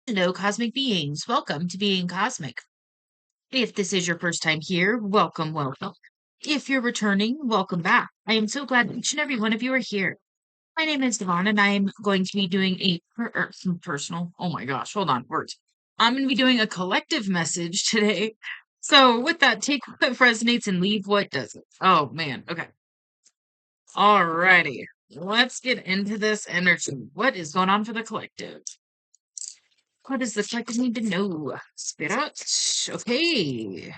Hello, cosmic beings. Welcome to Being Cosmic. If this is your first time here, welcome, welcome. If you're returning, welcome back. I am so glad each and every one of you are here. My name is Devon, and I'm going to be doing some personal. Oh my gosh, hold on, words. I'm going to be doing a collective message today. So, with that, take what resonates and leave what doesn't. Oh man, okay. Alrighty, let's get into this energy. What is going on for the collective? What does the collective need to know? Spirit. Okay.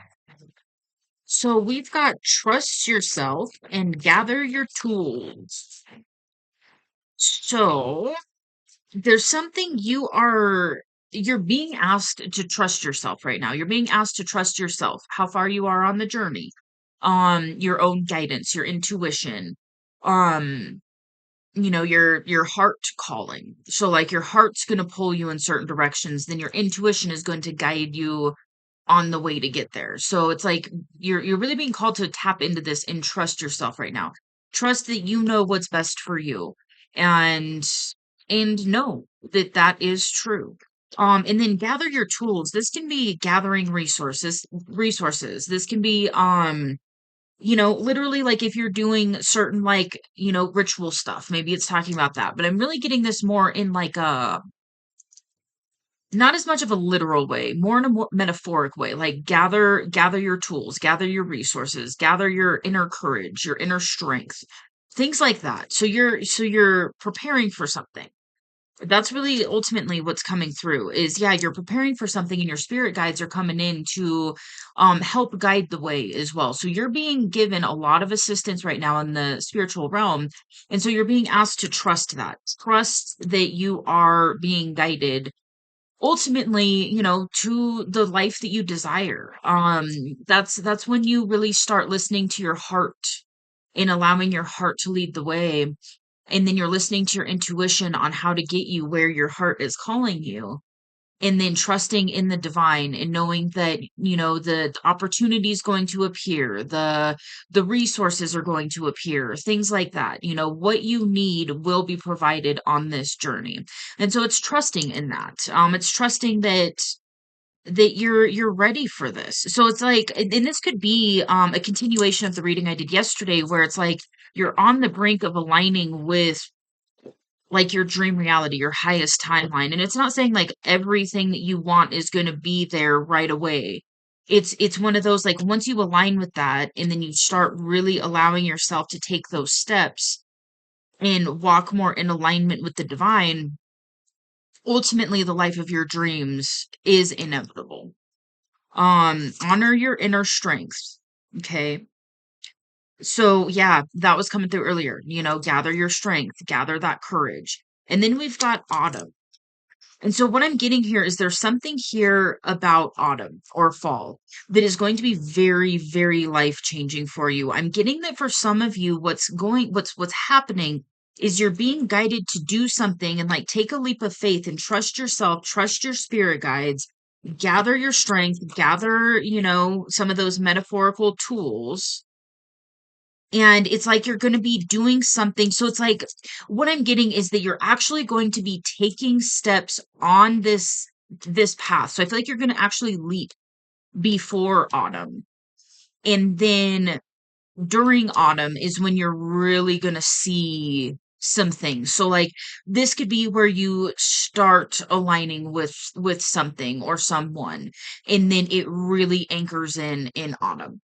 So we've got trust yourself and gather your tools. So there's something you're being asked to trust yourself right now. You're being asked to trust yourself, how far you are on the journey, your own guidance, your intuition, um, your heart calling. So like your heart's going to pull you in certain directions, then your intuition is going to guide you on the way to get there. So it's like you're really being called to tap into this and trust yourself right now. Trust that you know what's best for you, and know that that is true. And then gather your tools. This can be gathering resources. This can be literally like if you're doing certain like, ritual stuff, maybe it's talking about that. But I'm really getting this more in like a not as much of a literal way, more in a more metaphoric way. Like gather your tools, gather your resources, gather your inner courage, your inner strength, things like that. So you're preparing for something. That's really ultimately what's coming through is yeah, you're preparing for something and your spirit guides are coming in to help guide the way as well. So you're being given a lot of assistance right now in the spiritual realm. And so you're being asked to trust that. Trust that you are being guided ultimately, to the life that you desire. That's when you really start listening to your heart and allowing your heart to lead the way. And then you're listening to your intuition on how to get you where your heart is calling you. And then trusting in the divine and knowing that, the opportunity is going to appear, the resources are going to appear, things like that. What you need will be provided on this journey. And so it's trusting in that. It's trusting that you're ready for this. So it's like, and this could be a continuation of the reading I did yesterday, where it's like you're on the brink of aligning with like your dream reality, your highest timeline. And it's not saying like everything that you want is going to be there right away. It's one of those like once you align with that and then you start really allowing yourself to take those steps and walk more in alignment with the divine, ultimately the life of your dreams is inevitable. Honor your inner strength. Okay. So yeah, that was coming through earlier. Gather your strength, gather that courage. And then we've got autumn. And so what I'm getting here is there's something here about autumn or fall that is going to be very, very life changing for you. I'm getting that for some of you, what's happening is you're being guided to do something and like take a leap of faith and trust yourself, trust your spirit guides, gather your strength, gather, some of those metaphorical tools, and it's like you're going to be doing something. So it's like what I'm getting is that you're actually going to be taking steps on this path. So I feel like you're going to actually leap before autumn. And then during autumn is when you're really going to see some things. So like this could be where you start aligning with something or someone, and then it really anchors in autumn,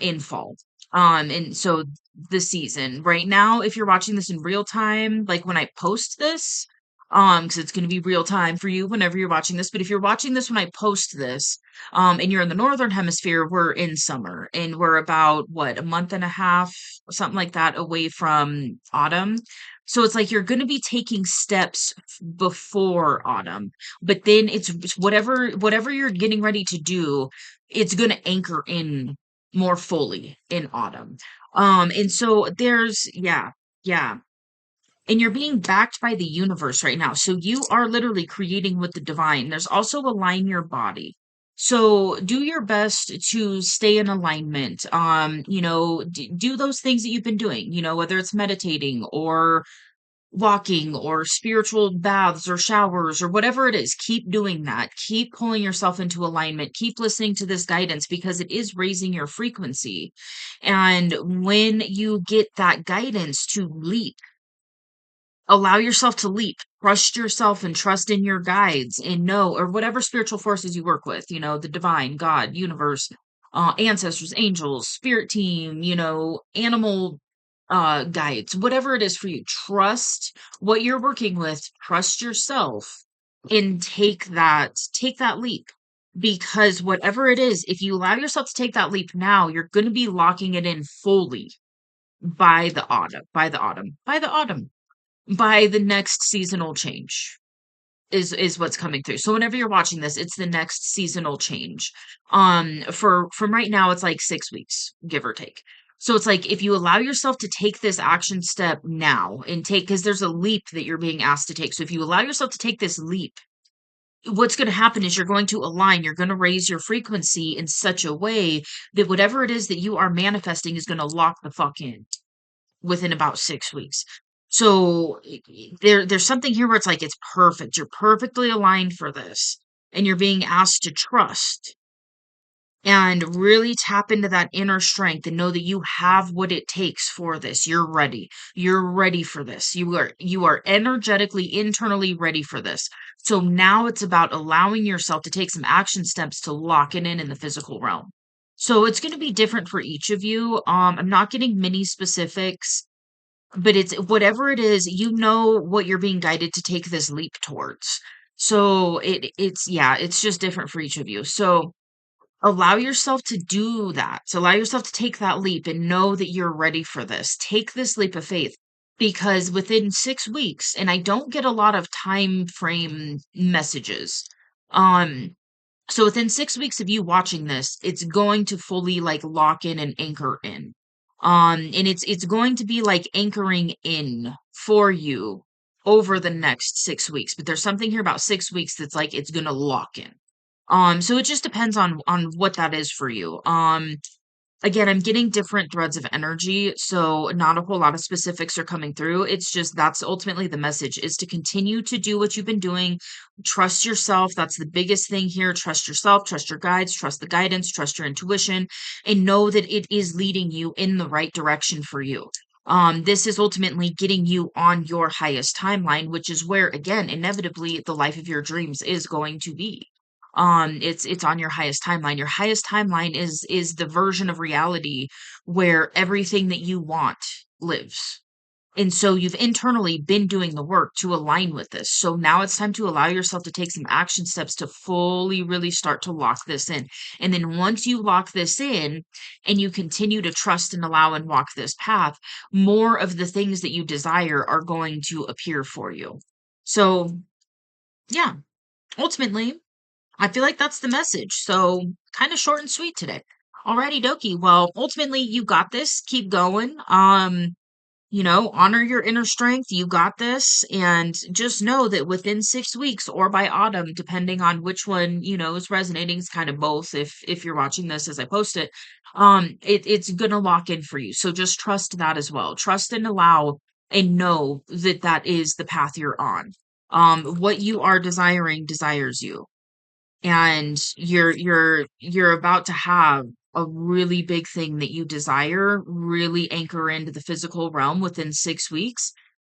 in fall. And so the season right now, if you're watching this in real time, like when I post this, because it's going to be real time for you whenever you're watching this. But if you're watching this when I post this, and you're in the northern hemisphere, we're in summer and we're about what, a month and a half, something like that, away from autumn. So it's like you're going to be taking steps before autumn, but then it's whatever you're getting ready to do, it's going to anchor in more fully in autumn. And so there's yeah. And you're being backed by the universe right now. So you are literally creating with the divine. There's also align your body. So do your best to stay in alignment. Do those things that you've been doing, whether it's meditating or walking or spiritual baths or showers or whatever it is. Keep doing that. Keep pulling yourself into alignment. Keep listening to this guidance because it is raising your frequency. And when you get that guidance to leap, allow yourself to leap, trust yourself and trust in your guides and know, or whatever spiritual forces you work with, the divine, God, universe, ancestors, angels, spirit team, animal guides, whatever it is for you. Trust what you're working with, trust yourself, and take that leap. Because whatever it is, if you allow yourself to take that leap now, you're going to be locking it in fully by the next seasonal change is what's coming through. So whenever you're watching this, it's the next seasonal change. For from right now, it's like 6 weeks, give or take. So it's like if you allow yourself to take this action step now and because there's a leap that you're being asked to take. So if you allow yourself to take this leap, what's going to happen is you're going to align, you're going to raise your frequency in such a way that whatever it is that you are manifesting is going to lock the fuck in within about 6 weeks. So there's something here where it's like it's perfect. You're perfectly aligned for this, and you're being asked to trust and really tap into that inner strength and know that you have what it takes for this. You're ready. You're ready for this. You are energetically internally ready for this. So now it's about allowing yourself to take some action steps to lock it in the physical realm. So it's going to be different for each of you. I'm not getting many specifics, but it's whatever it is, you know what you're being guided to take this leap towards. So it's just different for each of you. So allow yourself to do that. So allow yourself to take that leap and know that you're ready for this. Take this leap of faith because within 6 weeks, and I don't get a lot of time frame messages. So within 6 weeks of you watching this, it's going to fully like lock in and anchor in. And it's going to be like anchoring in for you over the next 6 weeks. But there's something here about 6 weeks that's like it's gonna lock in. So it just depends on what that is for you. Again, I'm getting different threads of energy, so not a whole lot of specifics are coming through. It's just that's ultimately the message is to continue to do what you've been doing. Trust yourself. That's the biggest thing here. Trust yourself, trust your guides, trust the guidance, trust your intuition, and know that it is leading you in the right direction for you. This is ultimately getting you on your highest timeline, which is where, again, inevitably the life of your dreams is going to be. It's on your highest timeline. Your highest timeline is the version of reality where everything that you want lives. And so you've internally been doing the work to align with this. So now it's time to allow yourself to take some action steps to fully really start to lock this in. And then once you lock this in and you continue to trust and allow and walk this path, more of the things that you desire are going to appear for you. So yeah, ultimately, I feel like that's the message. So kind of short and sweet today. Alrighty dokie. Well, ultimately you got this. Keep going. Honor your inner strength. You got this. And just know that within 6 weeks or by autumn, depending on which one, is resonating, it's kind of both if you're watching this as I post it, it's gonna lock in for you. So just trust that as well. Trust and allow and know that that is the path you're on. What you are desiring desires you, and you're about to have a really big thing that you desire really anchor into the physical realm within 6 weeks.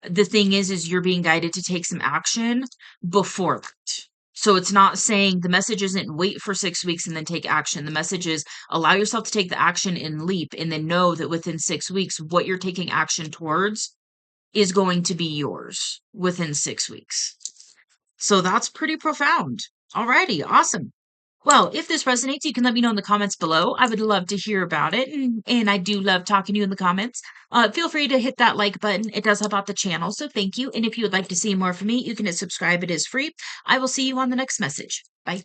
The thing is you're being guided to take some action before that. So it's not saying the message isn't wait for 6 weeks and then take action. The message is allow yourself to take the action and leap, and then know that within 6 weeks, what you're taking action towards is going to be yours within 6 weeks. So that's pretty profound. Alrighty, awesome. Well, if this resonates, you can let me know in the comments below. I would love to hear about it, and I do love talking to you in the comments. Feel free to hit that like button. It does help out the channel, so thank you. And if you would like to see more from me, you can hit subscribe. It is free. I will see you on the next message. Bye.